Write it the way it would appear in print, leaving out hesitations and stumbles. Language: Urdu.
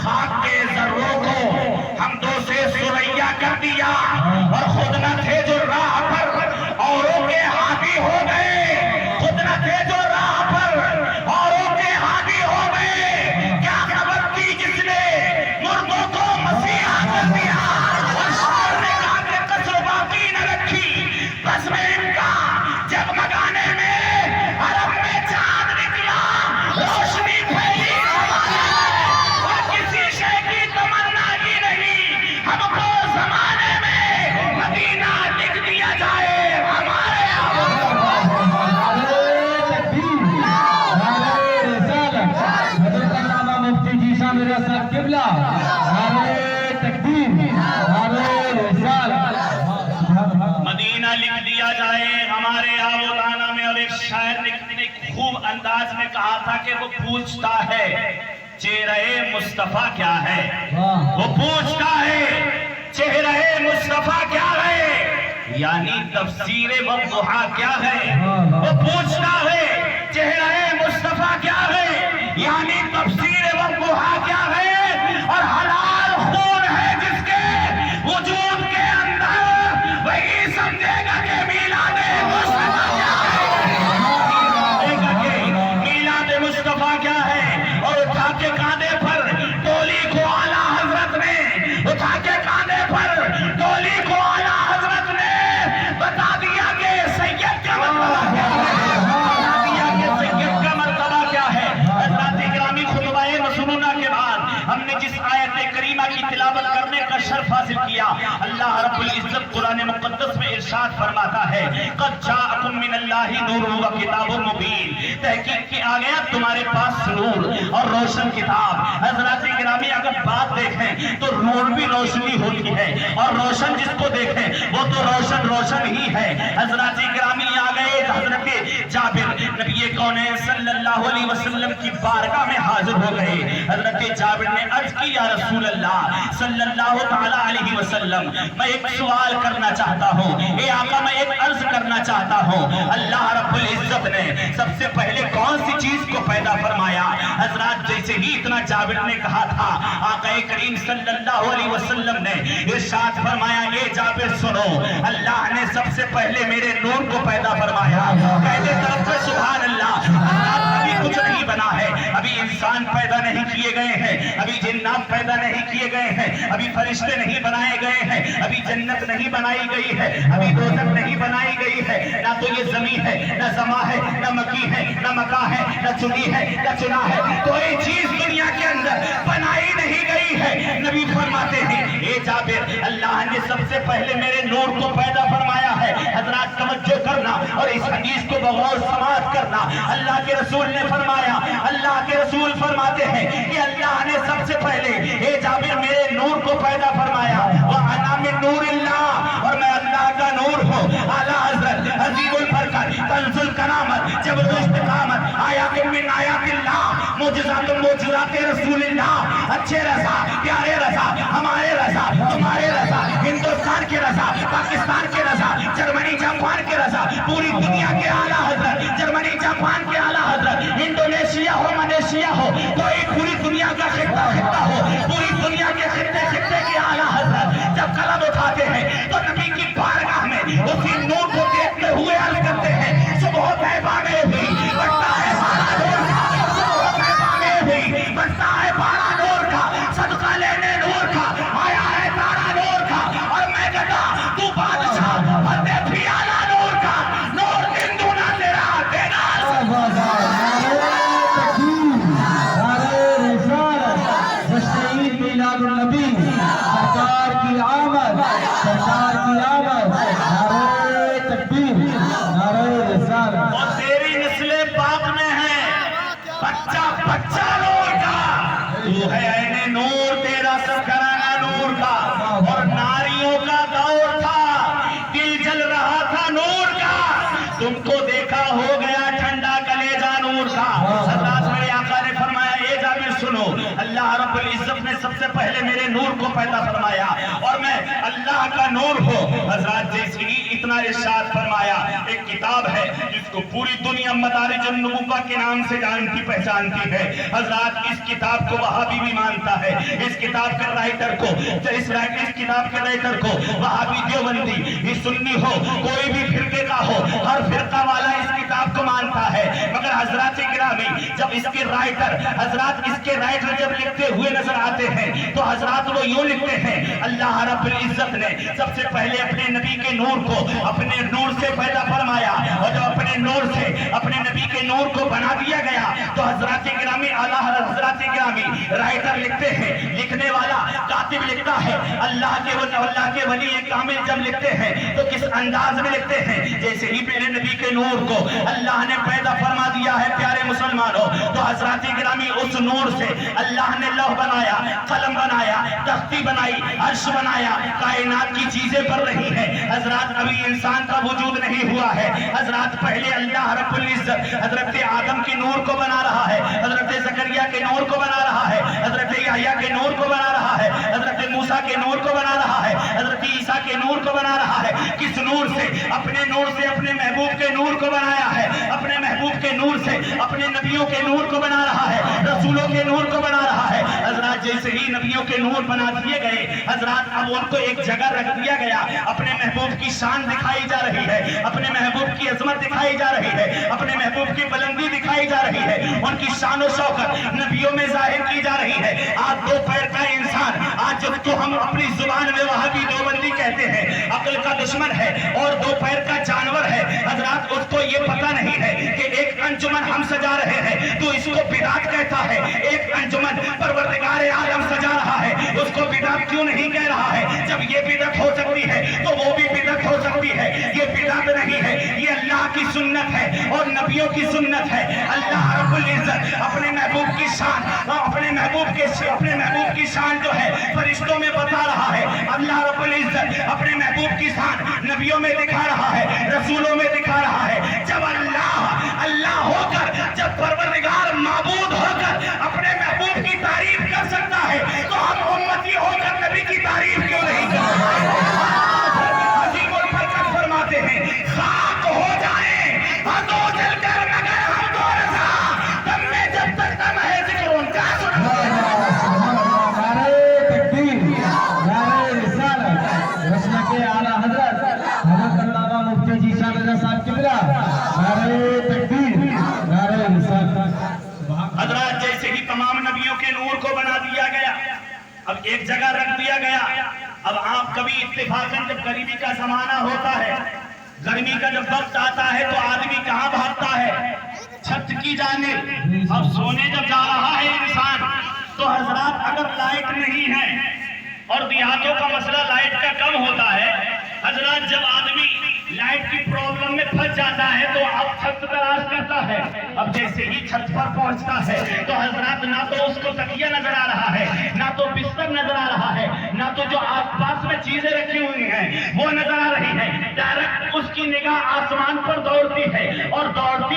خاک کے ذروں کو ہم دو سے سریا کر دیا اور خود نہ تھے جو راہ پر اوروں کے حاوی ہو گئے، خود نہ تھے جو راہ پر اوروں کے حاوی ہو گئے۔ کیا خبر تھی جس نے مردوں کو مسیحا کر دیا اور شاعر نے کہا کہ قصر باقی نہ رکھی بس میں ان کا جگمگانے میں عرب میں چاند نکلا، روشنی پھیلی اور کسی شے کی تمنا ہی نہیں، ہم کو زمانے میں مدینہ لکھ دیا جائے ہمارے مدینہ لکھ دیا جائے ہمارے آب و دانا میں۔ اور ایک شاعر نے کتنے خوب انداز میں کہا تھا کہ وہ پوچھتا ہے چہرہ مصطفیٰ کیا ہے، وہ پوچھتا ہے چہرہ مصطفیٰ کیا ہے، یعنی تفسیر والضحیٰ کیا ہے، وہ پوچھتا ہے چہرہ مصطفیٰ کیا ہے، یعنی تفسیر والضحیٰ کیا ہے، اور حلال خون ہے جس کے وجود کے اندر وہی سمجھے گا کہ میلاد مصطفیٰ کیا ہے، میلاد مصطفیٰ کیا ہے۔ اور اٹھا کے کاندھے پر ڈولی کو اعلیٰ حضرت نے، اٹھا کے کاندھے پر ڈولی کو اعلیٰ حضرت نے بتا دیا کہ سید کا مرتبہ کیا ہے، بتا دیا کہ سید کا مرتبہ کیا ہے۔ حضرات گرامی خطبہ مسنونہ کے بعد ہم نے جس آیت کریمہ کی تلاوت کرنے کا شرف حاصل کیا، اللہ رب العزت قرآن مقدس میں ارشاد فرماتا ہے قد جاءکم من اللہ نور و کتاب مبین، تحقیق کہ آ گیا تمہارے پاس نور اور روشن کتاب۔ حضرات گرامی اگر بات دیکھیں تو نور بھی روشنی ہوتی ہے اور روشن جس کو دیکھیں وہ تو روشن روشن ہی ہے۔ حضرات گرامی آ گئے حضرت جابر نبی کونین صلی اللہ علیہ وسلم کی بارگاہ میں حاضر ہو گئے۔ حضرت جابر نے عرض کی یا رسول اللہ صلی اللہ تعالیٰ علیہ وسلم میں ایک سوال کرنا چاہتا ہوں، اے آقا میں ایک عرض کرنا چاہتا ہوں، اللہ رب العزت نے سب سے پہلے کون سی چیز کو پیدا فرمایا؟ حضرات جیسے ہی اتنا جابر نے کہا تھا آقا کریم صلی اللہ علیہ وسلم نے ارشاد فرمایا اے جابر سنو، اللہ نے سب سے پہلے میرے نور کو پیدا فرمایا۔ پہلے طرف سے سبحان اللہ، ابھی کچھ نہیں بنا ہے، ابھی انسان پیدا نہیں کیے گئے ہیں، ابھی جنات پیدا نہیں کیے گئے ہیں، ابھی فرشتے نہیں بنائے گئے ہیں، ابھی جنت نہیں بنائی گئی ہے، ابھی دوزخ نہیں بنائی گئی ہے، نہ تو یہ زمین ہے، نہ سما ہے، نہ مکی ہے، نہ مکا ہے، نہ چنی ہے، نہ چنا ہے، کوئی چیز دنیا کے اندر بنائی نہیں گئی ہے۔ نبی فرماتے ہیں اے جابر اللہ نے سب سے پہلے میرے نور کو پیدا فرمایا ہے۔ حضرات توجہ کرنا اور اس حدیث کو بغور سماعت کرنا، اللہ کے رسول نے فرمایا، اللہ کے رسول فرماتے ہیں کہ اللہ نے سب سے پہلے اے جابر میرے نور کو پیدا فرمایا، وَأَنَا مِن نُورِ اللَّهِ، اور میں اللہ کا نور ہوں۔ اعلیٰ حضرت عظیم البرکت کنز الکرامت جبل استقامت آیات من آیات اللہ معجزات معجزات رسول اللہ، اچھے رضا پیارے رضا ہمارے رضا تمہارے رضا، ہندوستان کے رضا پاکستان کے رضا جرمنی جاپان کے رضا، پوری دنیا کے اعلیٰ حضرت جرمنی جاپان کے اعلیٰ حضرت، انڈونیشیا ہو ملیشیا ہو، کوئی پوری دنیا کا خطہ خطہ ہو، پوری دنیا کے خطے خطے کے اعلیٰ حضرت جب قلم اٹھاتے ہیں تو نبی کی بارگاہ میں اسی نور کو دیکھتے ہوئے عرض کرتے ہیں صبح طیبہ میں بھی بڑھتا ہے بارہ نور کا، صبح طیبہ میں بھی بڑھتا ہے بارہ نور کا، صدقہ لینے نور کا، آیا ہے تارا نور کا، اور میں کہتا تو بادشاہ فتح بھی اعلیٰ نور کا، نور دن دونا تیرا دینا۔ میلاد النبی سرکار کی آمد، سرکار کی آمد، نعرہ تکبیر، نعرہ رسالت۔ اور تیری نسل پاک میں ہے بچہ بچہ نور کا، تو ہے عین نور، تیرا سب گھرانہ نور کا، اور ناریوں کا دور تھا، دل جل رہا تھا نور کا، تم کو دیکھا ہو گیا ٹھنڈا کلیجہ نور کا۔ حضرات میرے آقا نے فرمایا اے جابر سنو، اللہ رب العزت نے سب سے پہلے میرے نور کو پیدا فرمایا اور میں اللہ کا نور ہوں۔ حضرات جیسے ہی اتنا ارشاد فرمایا، ایک کتاب ہے جس کو پوری دنیا مدارج النبوہ کے نام سے جانتی پہچانتی ہے۔ حضرات اس کتاب کو وہابی بھی مانتا ہے، اس کتاب کے رائٹر کو، اس کتاب کے رائٹر کو وہابی دیوبندی یہ سنی ہو، کوئی بھی فرقے کا ہو، ہر فرقہ والا اس کتاب کو مانتا ہے۔ مگر حضرات گرامی جب اس کے رائٹر جب لکھتے ہوئے نظر آتے ہیں تو حضرات وہ یوں لکھتے ہیں، اللہ رب العزت نے سب سے پہلے اپنے نبی کے نور کو اپنے نور سے پیدا فرمایا، اور جب اپنے نور سے اپنے نبی کے نور کو بنا دیا گیا تو حضرات گرامی اعلیٰ حضرات گرامی رائٹر لکھتے ہیں، لکھنے والا کاتب لکھتا ہے، اللہ کے ولی کامل جب لکھتے ہیں تو کس انداز میں لکھتے ہیں؟ جیسے ہی میرے نبی کے نور کو اللہ نے پیدا فرما دیا ہے پیارے مسلمانوں، تو حضرات گرامی اس نور سے اللہ نے لوح بنایا، قلم بنایا، تختی بنائی، عرش بنایا، کائنات کی چیزیں بن رہی ہیں۔ حضرات ابھی انسان کا وجود نہیں ہوا ہے، حضرات پہلے اللہ رب العزت حضرت آدم کے نور کو بنا رہا ہے، حضرت زکریا کے نور کو بنا رہا ہے، حضرت یحییٰ کے نور کو بنا رہا ہے، حضرت موسیٰ کے نور کو بنا رہا ہے، حضرت عیسیٰ کے نور کو بنا رہا ہے۔ کس نور سے؟ اپنے نور سے اپنے محبوب کے نور کو بنایا ہے، اپنے محبوب کے نور سے اپنے نبیوں کے نور کو بنا رہا ہے، رسولوں کے نور کو بنا رہا ہے۔ حضرات جیسے ہی نبیوں کے نور بنا دیے گئے، حضرات اب ان کو ایک جگہ رکھ دیا گیا، اپنے محبوب کی شان دکھائی جا رہی ہے، اپنے محبوب کی عظمت دکھائی جا رہی ہے، اپنے محبوب کی بلندی دکھائی جا رہی ہے، ان کی شان و شوکت نبیوں میں ظاہر کی جا رہی ہے۔ آج دو پیر کا انسان، آج جب تو ہم اپنی زبان میں وہابی دیوبندی کہتے ہیں، عقل کا دشمن ہے اور دو پیر کا جانور ہے، حضرات اس کو یہ پتہ نہیں ہے کہ ایک انجمن ہم سجا رہے ہیں تو اس کو بدعت کہتا ہے، ایک انجمن پروردگار عالم سجا رہا ہے اس کو بدعت کیوں نہیں کہہ رہا ہے؟ جب یہ بدعت ہو سکتی ہے تو وہ بھی بدعت ہو سکتی ہے۔ یہ بدعت نہیں ہے، یہ اللہ کی سنت ہے اور نبیوں کی سنت ہے۔ اللہ رب العزت اپنے محبوب کی شان اپنے محبوب کی شان جو ہے فرشتوں میں بتا رہا ہے، اللہ رب العزت اپنے محبوب کی شان نبیوں میں دکھا رہا ہے، رسولوں میں دکھا رہا ہے۔ جب اللہ ہو کر، جب پروردگار معبود ہو کر اپنے محبوب کی تعریف کر سکتا ہے تو ہم امتی ہو کر نبی کی تعریف کیوں نہیں کر سکتے؟ عظیم البرکت فرماتے ہیں، خاک ہو جائیں ہدو جل کر مگر ہم دو رضا، تم میں جب تک دم ہے ذکر ان کا سنو۔ نعرہ تکبیر، نعرہ رسالت، رسول کے اعلیٰ حضرت حضرت علامہ مفتی جی شاہ رضا صاحب قبلہ، نعرہ تکبیر، نعرہ رسالت۔ حضرات جیسے ہی تمام نبیوں کے نور کو بنا دیا گیا، اب ایک جگہ رکھ دیا گیا۔ اب آپ کبھی اتفاقاً جب گرمی کا زمانہ ہوتا ہے، گرمی کا جب وقت آتا ہے تو آدمی کہاں بھاگتا ہے؟ چھت کی جانب۔ اب سونے جب جا رہا ہے انسان تو حضرات اگر لائٹ نہیں ہے اور دیہاتوں کا مسئلہ لائٹ کا کم ہوتا ہے، حضرات جب آدمی لائٹ کی پرابلم میں پھنس جاتا ہے تو اب چھت تلاش کرتا ہے۔ اب جیسے ہی چھت پر پہنچتا ہے تو حضرات نہ تو اس کو تکیہ نظر آ رہا ہے، نہ تو بستر نظر آ رہا ہے، نہ تو جو آس پاس میں چیزیں رکھی ہوئی ہیں وہ نظر آ رہی ہے۔ ڈائریکٹ اس کی نگاہ آسمان پر دوڑتی ہے اور دوڑتی